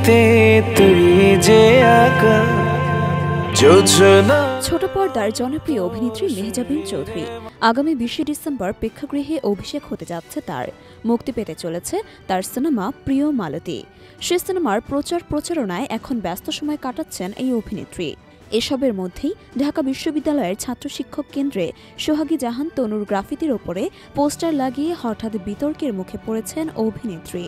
ছবিতে তুই যে আঁকা যোজনা। ছোট পর্দার জনপ্রিয় অভিনেত্রী মেহজাবিন চৌধুরী আগামী 20 ডিসেম্বর প্রেক্ষাগৃহে অভিষেক হতে যাচ্ছে তার। মুক্তি পেতে চলেছে তার সিনেমা প্রিয় মালতী। সে সিনেমার প্রচারণায় এখন ব্যস্ত সময় কাটাচ্ছেন এই অভিনেত্রী। এসবের মধ্যেই ঢাকা বিশ্ববিদ্যালয়ের ছাত্র শিক্ষক কেন্দ্রে সোহাগী জাহান তনুর গ্রাফিতির ওপরে পোস্টার লাগিয়ে হঠাৎ বিতর্কের মুখে পড়েছেন অভিনেত্রী।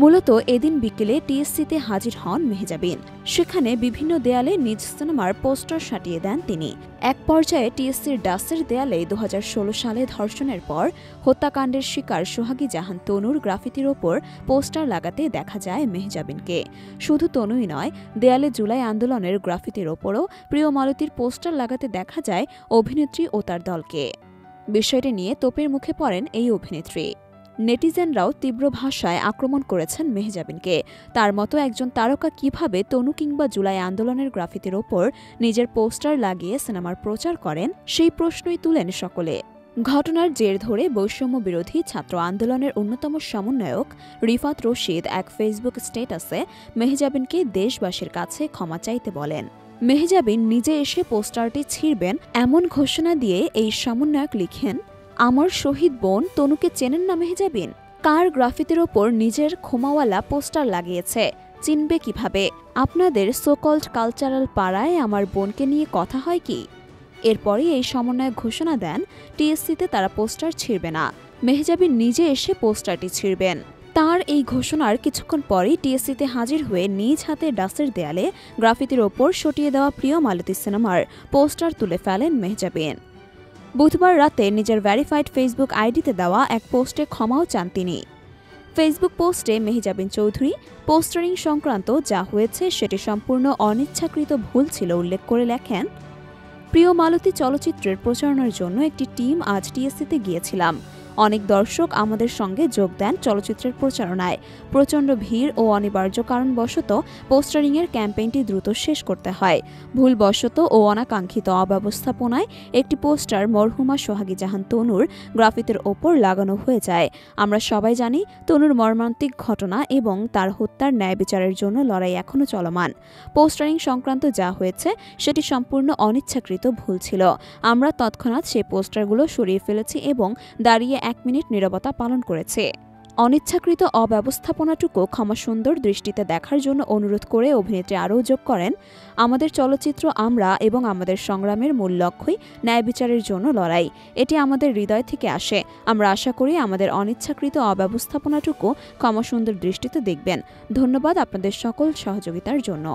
মূলত এদিন বিকেলে টিএসসিতে হাজির হন মেহজাবিন। সেখানে বিভিন্ন দেয়ালে নিজ সিনেমার পোস্টার সাটিয়ে দেন তিনি। এক পর্যায়ে টিএসসির ডাসের দেয়ালে 2016 সালে ধর্ষণের পর হত্যাকাণ্ডের শিকার সোহাগী জাহান তনুর গ্রাফিতির ওপর পোস্টার লাগাতে দেখা যায় মেহজাবিনকে। শুধু তনুই নয়, দেয়ালে জুলাই আন্দোলনের গ্রাফিতির ওপরও প্রিয় মালতীর পোস্টার লাগাতে দেখা যায় অভিনেত্রী ও তার দলকে। বিষয়টি নিয়ে তোপের মুখে পড়েন এই অভিনেত্রী। নেটিজেনরাও তীব্র ভাষায় আক্রমণ করেছেন মেহজাবিনকে। তার মতো একজন তারকা কিভাবে তনু কিংবা জুলাই আন্দোলনের গ্রাফিতির ওপর নিজের পোস্টার লাগিয়ে সিনেমার প্রচার করেন, সেই প্রশ্নই তুলেন সকলে। ঘটনার জের ধরে বৈষম্য বিরোধী ছাত্র আন্দোলনের অন্যতম সমন্বয়ক রিফাত রশিদ এক ফেসবুক স্ট্যাটাসে মেহজাবিনকে দেশবাসীর কাছে ক্ষমা চাইতে বলেন। মেহজাবিন নিজে এসে পোস্টারটি ছিঁড়বেন এমন ঘোষণা দিয়ে এই সমন্বয়ক লিখেন, আমার শহীদ বোন তনুকে চেনেন না মেহজাবিন? কার গ্রাফিতির ওপর নিজের খোমাওয়ালা পোস্টার লাগিয়েছে, চিনবে কিভাবে? আপনাদের সোকল্ড কালচারাল পাড়ায় আমার বোনকে নিয়ে কথা হয় কি? এরপরই এই সমন্বয়ক ঘোষণা দেন টিএসসিতে তারা পোস্টার ছিঁড়বে না, মেহজাবিন নিজে এসে পোস্টারটি ছিঁড়বেন। তার এই ঘোষণার কিছুক্ষণ পরেই টিএসসিতে হাজির হয়ে নিজ হাতে ডাসের দেয়ালে গ্রাফিতির ওপর সটিয়ে দেওয়া প্রিয় মালতী সিনেমার পোস্টার তুলে ফেলেন মেহজাবিন। বুধবার রাতে নিজের ভেরিফাইড ফেসবুক আইডিতে দেওয়া এক পোস্টে ক্ষমাও চান তিনি। ফেসবুক পোস্টে মেহজাবিন চৌধুরী পোস্টারিং সংক্রান্ত যা হয়েছে সেটি সম্পূর্ণ অনিচ্ছাকৃত ভুল ছিল উল্লেখ করে লেখেন, প্রিয় মালতী চলচ্চিত্রের প্রচারণার জন্য একটি টিম আজ টিএসসিতে গিয়েছিলাম। অনেক দর্শক আমাদের সঙ্গে যোগ দেন চলচ্চিত্রের প্রচারণায়। প্রচণ্ড ভিড় ও অনিবার্য কারণবশত পোস্টারিংয়ের ক্যাম্পেইনটি দ্রুত শেষ করতে হয়। ভুলবশত ও অনাকাঙ্ক্ষিত অব্যবস্থাপনায় একটি পোস্টার মরহুমা সোহাগী জাহান তনুর গ্রাফিতির ওপর লাগানো হয়ে যায়। আমরা সবাই জানি তনুর মর্মান্তিক ঘটনা এবং তার হত্যার ন্যায় বিচারের জন্য লড়াই এখনও চলমান। পোস্টারিং সংক্রান্ত যা হয়েছে সেটি সম্পূর্ণ অনিচ্ছাকৃত ভুল ছিল। আমরা তৎক্ষণাৎ সেই পোস্টারগুলো সরিয়ে ফেলেছি এবং দাঁড়িয়ে 1 মিনিট নীরবতা পালন করেছে। অনিচ্ছাকৃত অব্যবস্থাপনাটুকু ক্ষমাসুন্দর দৃষ্টিতে দেখার জন্য অনুরোধ করে অভিনেত্রী আরও যোগ করেন, আমাদের চলচ্চিত্র আমরা এবং আমাদের সংগ্রামের মূল লক্ষ্যই ন্যায় বিচারের জন্য লড়াই। এটি আমাদের হৃদয় থেকে আসে। আমরা আশা করি আমাদের অনিচ্ছাকৃত অব্যবস্থাপনাটুকু ক্ষমাসুন্দর দৃষ্টিতে দেখবেন। ধন্যবাদ আপনাদের সকল সহযোগিতার জন্য।